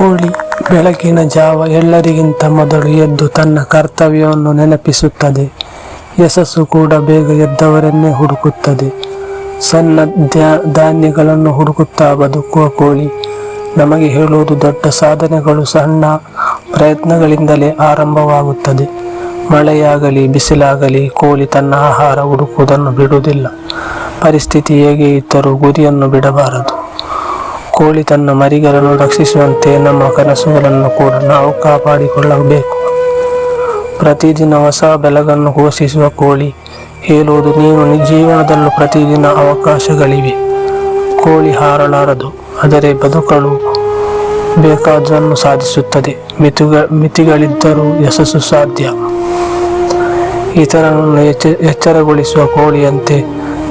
ಕೋಳಿ ಬೆಳಗಿನ ಜಾವ ಎಲ್ಲರಿಗಿಂತ ಮೊದಲು ಎದ್ದು ತನ್ನ ಕರ್ತವ್ಯವನ್ನು ನೆನಪಿಸುತ್ತದೆ. ಯಶಸ್ಸು ಕೂಡ ಬೇಗ ಎದ್ದವರನ್ನೇ ಹುಡುಕುತ್ತದೆ. ಸಣ್ಣ ಧಾನ್ಯಗಳನ್ನು ಹುಡುಕುತ್ತಾ ಬದುಕುವ ಕೋಳಿ ನಮಗೆ ಹೇಳುವುದು, ದೊಡ್ಡ ಸಾಧನೆಗಳು ಸಣ್ಣ ಪ್ರಯತ್ನಗಳಿಂದಲೇ ಆರಂಭವಾಗುತ್ತದೆ. ಮಳೆಯಾಗಲಿ ಬಿಸಿಲಾಗಲಿ ಕೋಳಿ ತನ್ನ ಆಹಾರ ಹುಡುಕುವುದನ್ನು ಬಿಡುವುದಿಲ್ಲ. ಪರಿಸ್ಥಿತಿ ಹೇಗೆ ಇದ್ದರೂ ಗುರಿಯನ್ನು ಬಿಡಬಾರದು. ಕೋಳಿ ತನ್ನ ಮರಿಗಳನ್ನು ರಕ್ಷಿಸುವಂತೆ ನಮ್ಮ ಕನಸುಗಳನ್ನು ಕೂಡ ನಾವು ಕಾಪಾಡಿಕೊಳ್ಳಬೇಕು. ಪ್ರತಿದಿನ ಹೊಸ ಬೆಳಗನ್ನು ಘೋಷಿಸುವ ಕೋಳಿ ಹೇಳುವುದು, ನೀನು ಜೀವನದಲ್ಲೂ ಪ್ರತಿದಿನ ಅವಕಾಶಗಳಿವೆ. ಕೋಳಿ ಹಾರಲಾರದು, ಆದರೆ ಬದುಕಲು ಬೇಕಾದುದನ್ನು ಸಾಧಿಸುತ್ತದೆ. ಮಿತಿಗಳಿದ್ದರೂ ಯಶಸ್ಸು ಸಾಧ್ಯ. ಇತರರನ್ನು ಎಚ್ಚರಗೊಳಿಸುವ ಕೋಳಿಯಂತೆ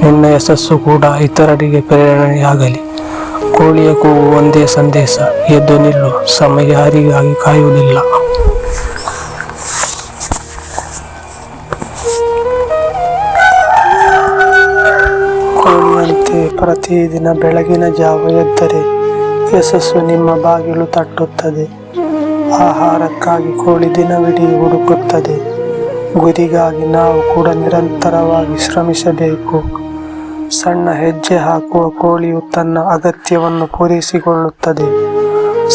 ನಿನ್ನ ಯಶಸ್ಸು ಕೂಡ ಇತರರಿಗೆ ಪ್ರೇರಣೆಯಾಗಲಿ. ಕೋಳಿಯ ಕೂಗು ಒಂದೇ ಸಂದೇಶ, ಎದ್ದು ನಿಲ್ಲು, ಸಮಯ ಯಾರಿಗಾಗಿ ಕಾಯುವುದಿಲ್ಲ. ಕೋಳಿಯಂತೆ ಪ್ರತಿದಿನ ಬೆಳಗಿನ ಜಾವ ಎದ್ದರೆ ಯಶಸ್ಸು ನಿಮ್ಮ ಬಾಗಿಲು ತಟ್ಟುತ್ತದೆ. ಆಹಾರಕ್ಕಾಗಿ ಕೋಳಿ ದಿನವಿಡೀ ಹುಡುಕುತ್ತದೆ. ಗುರಿಗಾಗಿ ನಾವು ಕೂಡ ನಿರಂತರವಾಗಿ ಶ್ರಮಿಸಬೇಕು. ಸಣ್ಣ ಹೆಜ್ಜೆ ಹಾಕುವ ಕೋಳಿಯು ತನ್ನ ಅಗತ್ಯವನ್ನು ಪೂರೈಸಿಕೊಳ್ಳುತ್ತದೆ.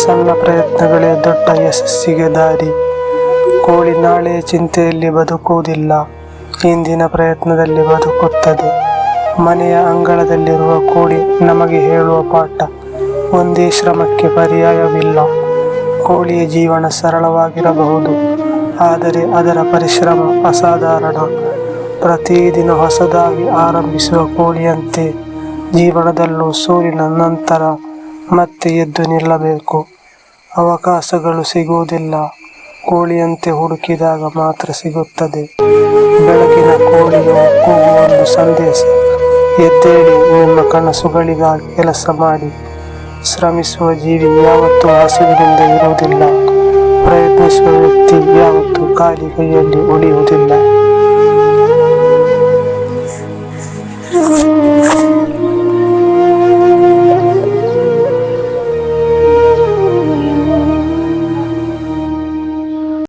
ಸಣ್ಣ ಪ್ರಯತ್ನಗಳೇ ದೊಡ್ಡ ಯಶಸ್ಸಿಗೆ ದಾರಿ. ಕೋಳಿ ನಾಳೆಯ ಚಿಂತೆಯಲ್ಲಿ ಬದುಕುವುದಿಲ್ಲ, ಇಂದಿನ ಪ್ರಯತ್ನದಲ್ಲಿ ಬದುಕುತ್ತದೆ. ಮನೆಯ ಅಂಗಳದಲ್ಲಿರುವ ಕೋಳಿ ನಮಗೆ ಹೇಳುವ ಪಾಠ, ಒಂದೇ ಶ್ರಮಕ್ಕೆ ಪರ್ಯಾಯವಿಲ್ಲ. ಕೋಳಿಯ ಜೀವನ ಸರಳವಾಗಿರಬಹುದು, ಆದರೆ ಅದರ ಪರಿಶ್ರಮ ಅಸಾಧಾರಣ. ಪ್ರತಿದಿನ ಹೊಸದಾಗಿ ಆರಂಭಿಸುವ ಕೋಳಿಯಂತೆ ಜೀವನದಲ್ಲೂ ಸೋಲಿನ ನಂತರ ಮತ್ತೆ ಎದ್ದು ನಿಲ್ಲಬೇಕು. ಅವಕಾಶಗಳು ಸಿಗುವುದಿಲ್ಲ, ಕೋಳಿಯಂತೆ ಹುಡುಕಿದಾಗ ಮಾತ್ರ ಸಿಗುತ್ತದೆ. ಬೆಳಗಿನ ಕೋಳಿಯು ಕೂಗುವ ಒಂದು ಸಂದೇಶ, ಎದ್ದೇಳಿ, ನಿಮ್ಮ ಕನಸುಗಳಿಗಾಗಿ ಕೆಲಸ ಮಾಡಿ. ಶ್ರಮಿಸುವ ಜೀವಿ ಯಾವತ್ತೂ ಹಸಿವಿನಿಂದ ಇರುವುದಿಲ್ಲ. ಪ್ರಯತ್ನಿಸುವ ವ್ಯಕ್ತಿ ಯಾವತ್ತೂ ಖಾಲಿ ಕೈಯಲ್ಲಿ ಉಳಿಯುವುದಿಲ್ಲ.